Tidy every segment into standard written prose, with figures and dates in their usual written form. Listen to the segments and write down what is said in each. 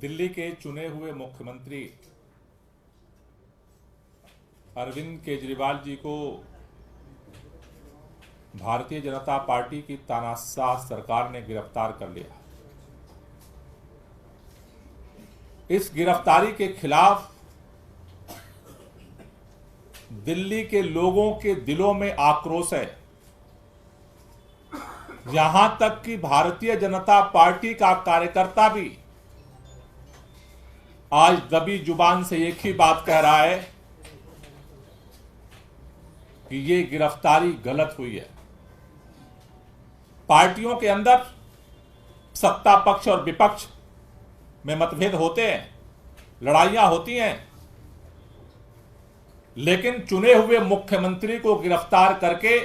दिल्ली के चुने हुए मुख्यमंत्री अरविंद केजरीवाल जी को भारतीय जनता पार्टी की तानाशाह सरकार ने गिरफ्तार कर लिया। इस गिरफ्तारी के खिलाफ दिल्ली के लोगों के दिलों में आक्रोश है। यहां तक कि भारतीय जनता पार्टी का कार्यकर्ता भी आज दबी जुबान से एक ही बात कह रहा है कि ये गिरफ्तारी गलत हुई है। पार्टियों के अंदर सत्ता पक्ष और विपक्ष में मतभेद होते हैं, लड़ाइयां होती हैं, लेकिन चुने हुए मुख्यमंत्री को गिरफ्तार करके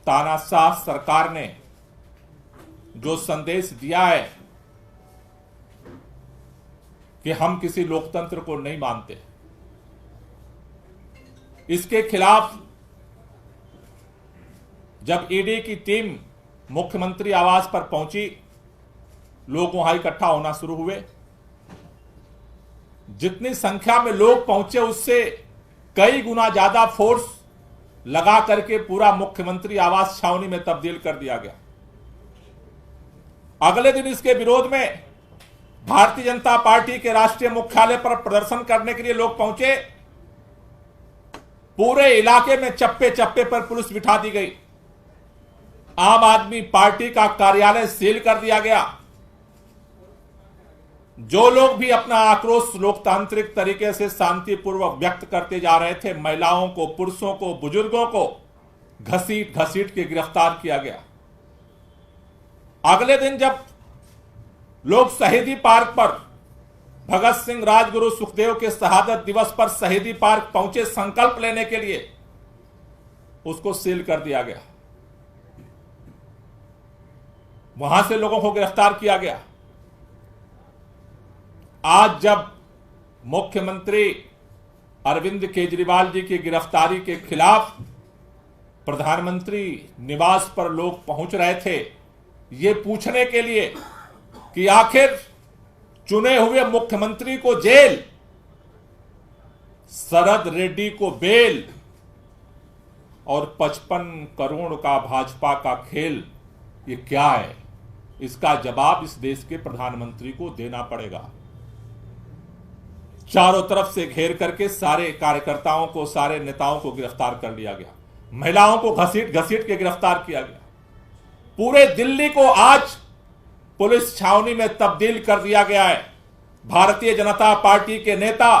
तानाशाह सरकार ने जो संदेश दिया है कि हम किसी लोकतंत्र को नहीं मानते, इसके खिलाफ जब ईडी की टीम मुख्यमंत्री आवास पर पहुंची, लोग वहां इकट्ठा होना शुरू हुए। जितनी संख्या में लोग पहुंचे उससे कई गुना ज्यादा फोर्स लगा करके पूरा मुख्यमंत्री आवास छावनी में तब्दील कर दिया गया। अगले दिन इसके विरोध में भारतीय जनता पार्टी के राष्ट्रीय मुख्यालय पर प्रदर्शन करने के लिए लोग पहुंचे। पूरे इलाके में चप्पे चप्पे पर पुलिस बिठा दी गई। आम आदमी पार्टी का कार्यालय सील कर दिया गया। जो लोग भी अपना आक्रोश लोकतांत्रिक तरीके से शांतिपूर्वक व्यक्त करते जा रहे थे, महिलाओं को, पुरुषों को, बुजुर्गों को घसीट घसीट के गिरफ्तार किया गया। अगले दिन जब लोग शहीदी पार्क पर भगत सिंह, राजगुरु, सुखदेव के शहादत दिवस पर शहीदी पार्क पहुंचे संकल्प लेने के लिए, उसको सील कर दिया गया। वहां से लोगों को गिरफ्तार किया गया। आज जब मुख्यमंत्री अरविंद केजरीवाल जी की गिरफ्तारी के खिलाफ प्रधानमंत्री निवास पर लोग पहुंच रहे थे, ये पूछने के लिए कि आखिर चुने हुए मुख्यमंत्री को जेल, शरद रेड्डी को बेल और 55 करोड़ का भाजपा का खेल, ये क्या है? इसका जवाब इस देश के प्रधानमंत्री को देना पड़ेगा। चारों तरफ से घेर करके सारे कार्यकर्ताओं को, सारे नेताओं को गिरफ्तार कर लिया गया। महिलाओं को घसीट घसीट के गिरफ्तार किया गया। पूरे दिल्ली को आज पुलिस छावनी में तब्दील कर दिया गया है। भारतीय जनता पार्टी के नेता,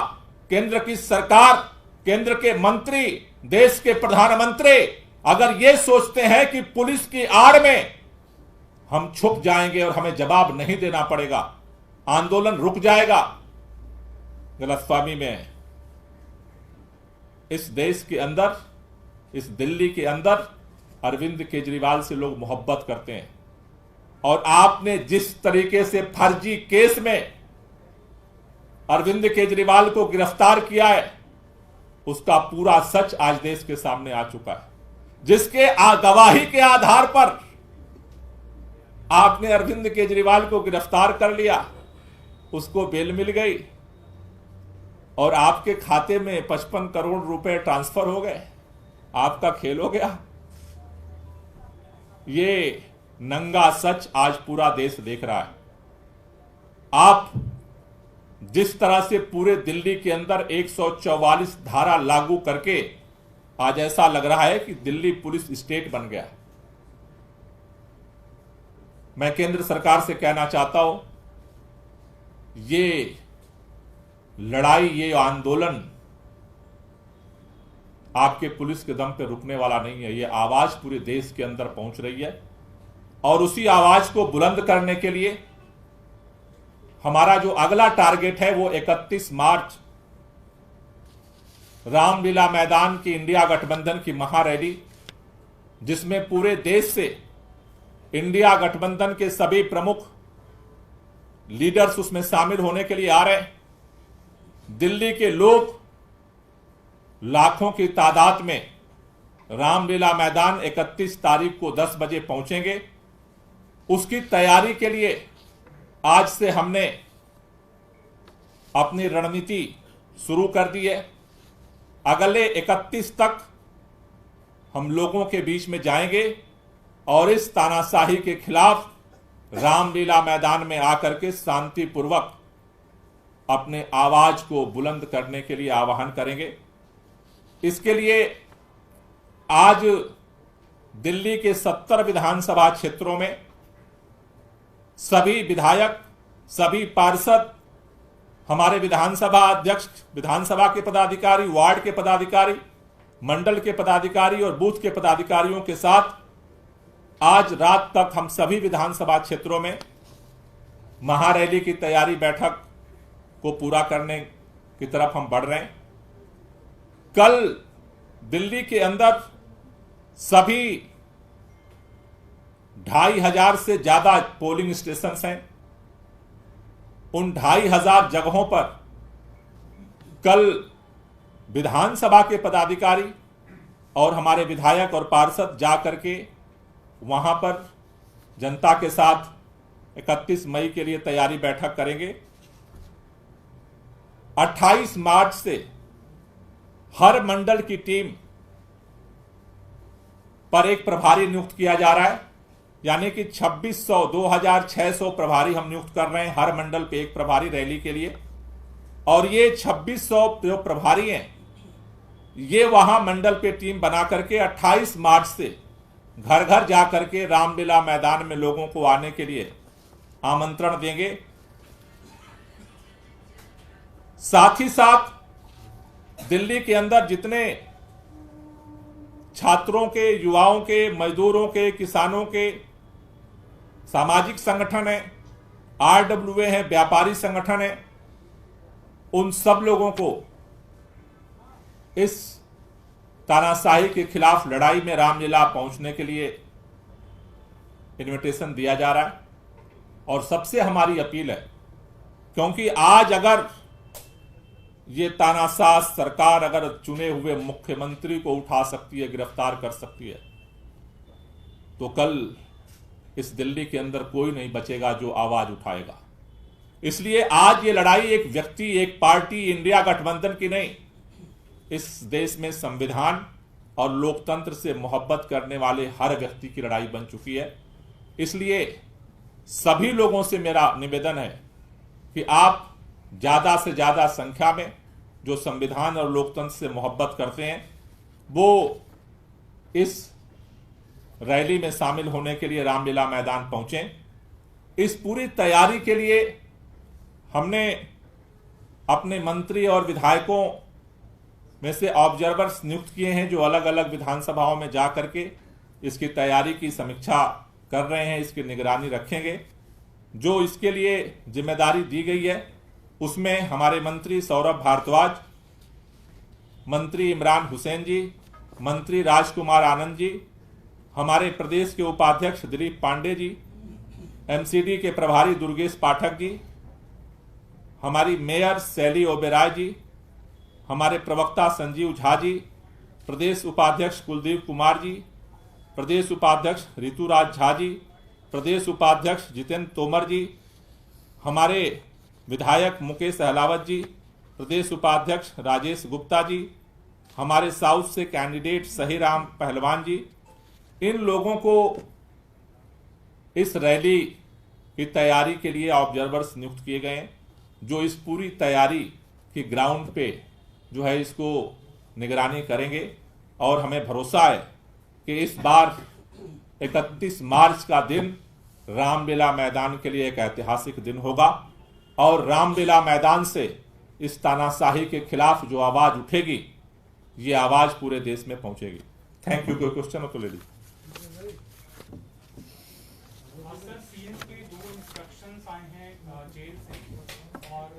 केंद्र की सरकार, केंद्र के मंत्री, देश के प्रधानमंत्री अगर ये सोचते हैं कि पुलिस की आड़ में हम छुप जाएंगे और हमें जवाब नहीं देना पड़ेगा, आंदोलन रुक जाएगा, गलतफहमी में है। इस देश के अंदर, इस दिल्ली के अंदर अरविंद केजरीवाल से लोग मोहब्बत करते हैं। और आपने जिस तरीके से फर्जी केस में अरविंद केजरीवाल को गिरफ्तार किया है, उसका पूरा सच आज देश के सामने आ चुका है। जिसके गवाही के आधार पर आपने अरविंद केजरीवाल को गिरफ्तार कर लिया, उसको बेल मिल गई और आपके खाते में 55 करोड़ रुपए ट्रांसफर हो गए, आपका खेल हो गया। ये नंगा सच आज पूरा देश देख रहा है। आप जिस तरह से पूरे दिल्ली के अंदर 144 धारा लागू करके आज ऐसा लग रहा है कि दिल्ली पुलिस स्टेट बन गया। मैं केंद्र सरकार से कहना चाहता हूं, ये लड़ाई, ये आंदोलन आपके पुलिस के दम पे रुकने वाला नहीं है। ये आवाज पूरे देश के अंदर पहुंच रही है और उसी आवाज को बुलंद करने के लिए हमारा जो अगला टारगेट है वो 31 मार्च रामलीला मैदान की इंडिया गठबंधन की महारैली, जिसमें पूरे देश से इंडिया गठबंधन के सभी प्रमुख लीडर्स उसमें शामिल होने के लिए आ रहे हैं। दिल्ली के लोग लाखों की तादाद में रामलीला मैदान 31 तारीख को 10 बजे पहुंचेंगे। उसकी तैयारी के लिए आज से हमने अपनी रणनीति शुरू कर दी है। अगले 31 तक हम लोगों के बीच में जाएंगे और इस तानाशाही के खिलाफ रामलीला मैदान में आकर के शांतिपूर्वक अपने आवाज को बुलंद करने के लिए आह्वान करेंगे। इसके लिए आज दिल्ली के 70 विधानसभा क्षेत्रों में सभी विधायक, सभी पार्षद, हमारे विधानसभा अध्यक्ष, विधानसभा के पदाधिकारी, वार्ड के पदाधिकारी, मंडल के पदाधिकारी और बूथ के पदाधिकारियों के साथ आज रात तक हम सभी विधानसभा क्षेत्रों में महारैली की तैयारी बैठक को पूरा करने की तरफ हम बढ़ रहे हैं। कल दिल्ली के अंदर सभी 2500 से ज्यादा पोलिंग स्टेशन हैं। उन 2500 जगहों पर कल विधानसभा के पदाधिकारी और हमारे विधायक और पार्षद जा करके वहां पर जनता के साथ 31 मई के लिए तैयारी बैठक करेंगे। 28 मार्च से हर मंडल की टीम पर एक प्रभारी नियुक्त किया जा रहा है, यानी कि 2600 2600 प्रभारी हम नियुक्त कर रहे हैं हर मंडल पे एक प्रभारी रैली के लिए। और ये 2600 जो प्रभारी हैं ये वहां मंडल पे टीम बना करके 28 मार्च से घर घर जा करके रामलीला मैदान में लोगों को आने के लिए आमंत्रण देंगे। साथ ही साथ दिल्ली के अंदर जितने छात्रों के, युवाओं के, मजदूरों के, किसानों के सामाजिक संगठन है, आरडब्ल्यूए है, व्यापारी संगठन है, उन सब लोगों को इस तानाशाही के खिलाफ लड़ाई में रामलीला पहुंचने के लिए इनविटेशन दिया जा रहा है। और सबसे हमारी अपील है, क्योंकि आज अगर ये तानाशाह सरकार अगर चुने हुए मुख्यमंत्री को उठा सकती है, गिरफ्तार कर सकती है, तो कल इस दिल्ली के अंदर कोई नहीं बचेगा जो आवाज उठाएगा। इसलिए आज ये लड़ाई एक व्यक्ति, एक पार्टी, इंडिया गठबंधन की नहीं, इस देश में संविधान और लोकतंत्र से मोहब्बत करने वाले हर व्यक्ति की लड़ाई बन चुकी है। इसलिए सभी लोगों से मेरा निवेदन है कि आप ज्यादा से ज्यादा संख्या में जो संविधान और लोकतंत्र से मोहब्बत करते हैं वो इस रैली में शामिल होने के लिए रामलीला मैदान पहुंचे। इस पूरी तैयारी के लिए हमने अपने मंत्री और विधायकों में से ऑब्जर्वर्स नियुक्त किए हैं जो अलग अलग विधानसभाओं में जा करके इसकी तैयारी की समीक्षा कर रहे हैं, इसकी निगरानी रखेंगे। जो इसके लिए जिम्मेदारी दी गई है उसमें हमारे मंत्री सौरभ भारद्वाज, मंत्री इमरान हुसैन जी, मंत्री राजकुमार आनंद जी, हमारे प्रदेश के उपाध्यक्ष दिलीप पांडे जी, एमसीडी के प्रभारी दुर्गेश पाठक जी, हमारी मेयर शैली ओबेराय जी, हमारे प्रवक्ता संजीव झा जी, प्रदेश उपाध्यक्ष कुलदीप कुमार जी, प्रदेश उपाध्यक्ष ऋतुराज झा जी, प्रदेश उपाध्यक्ष जितेंद्र तोमर जी, हमारे विधायक मुकेश अहलावत जी, प्रदेश उपाध्यक्ष राजेश गुप्ता जी, हमारे साउथ से कैंडिडेट सहीराम पहलवान जी। इन लोगों को इस रैली की तैयारी के लिए ऑब्जर्वर्स नियुक्त किए गए हैं जो इस पूरी तैयारी की ग्राउंड पे जो है इसको निगरानी करेंगे। और हमें भरोसा है कि इस बार 31 मार्च का दिन रामलीला मैदान के लिए एक ऐतिहासिक दिन होगा और रामलीला मैदान से इस तानाशाही के खिलाफ जो आवाज उठेगी ये आवाज पूरे देश में पहुंचेगी। Thank you. कोई क्वेश्चन हो तो ले लीजिए। सीएम के 2 इंस्ट्रक्शंस आए हैं जेल से और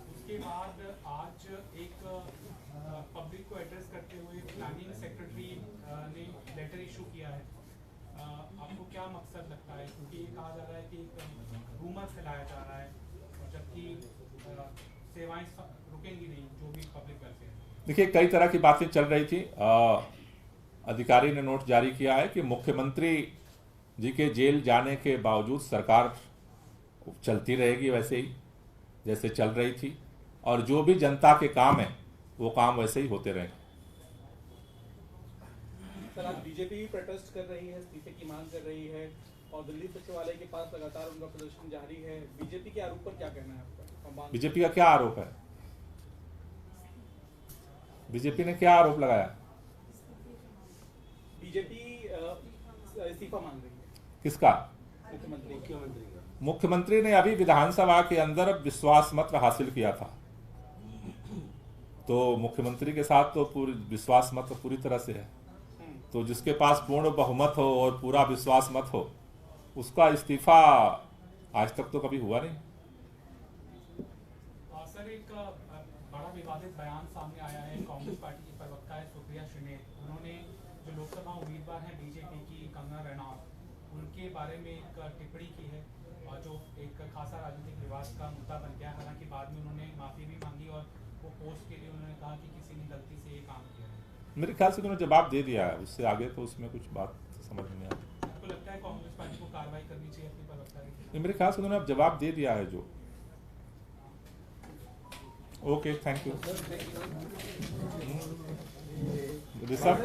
उसके बाद आज एक पब्लिक को एड्रेस करते हुए प्लानिंग सेक्रेटरी ने लेटर इशू किया है। आपको क्या मकसद लगता है, क्योंकि ये कहा जा रहा है कि एक रूमर फैलाया जा रहा है जबकि सेवाएं रुकेंगी नहीं जो भी पब्लिक करते हैं। देखिए, कई तरह की बातें चल रही थी। अधिकारी ने नोट जारी किया है कि मुख्यमंत्री जी के जेल जाने के बावजूद सरकार चलती रहेगी वैसे ही जैसे चल रही थी, और जो भी जनता के काम है वो काम वैसे ही होते रहेंगे। सर, आज बीजेपी भी प्रोटेस्ट कर रही है, इस्तीफे की मांग कर रही है और दिल्ली सचिवालय के पास लगातार उनका प्रदर्शन जारी है। बीजेपी के आरोप पर क्या कहना है आपका? बीजेपी का क्या आरोप है? बीजेपी ने क्या आरोप लगाया? बीजेपी इस्तीफा मांग रही है। किसका? मुख्यमंत्री का। मुख्यमंत्री ने अभी विधानसभा के अंदर विश्वास मत हासिल किया था, तो मुख्यमंत्री के साथ तो पूरी विश्वास मत पूरी तरह से है, तो जिसके पास पूर्ण बहुमत हो और पूरा विश्वास मत हो उसका इस्तीफा आज तक तो कभी हुआ नहीं। सर, एक बड़ा विवादित बयान सामने आया है कांग्रेस पार्टी की प्रवक्ता है सुप्रिया श्रीनेत। उन्होंने जो लोकसभा उम्मीदवार हैं बीजेपी की कंगना रनौत, उनके बारे में एक टिप्पणी की है और जो एक खासा राजनीतिक विवाद का मुद्दा बन गया। हालांकि बाद में उन्होंने माफी भी मांगी और वो पोस्ट के लिए उन्होंने कहा कि किसी ने गलती से ये काम किया है। मेरे ख्याल से उन्होंने जवाब दे दिया है, उससे आगे तो उसमें कुछ बात समझ में नहीं आई। आपको लगता है कांग्रेस पार्टी को कार्रवाई करनी चाहिए अपनी प्रवक्ता की? मेरे ख्याल से उन्होंने अब जवाब दे दिया है जो। Okay, thank you. ऋषभ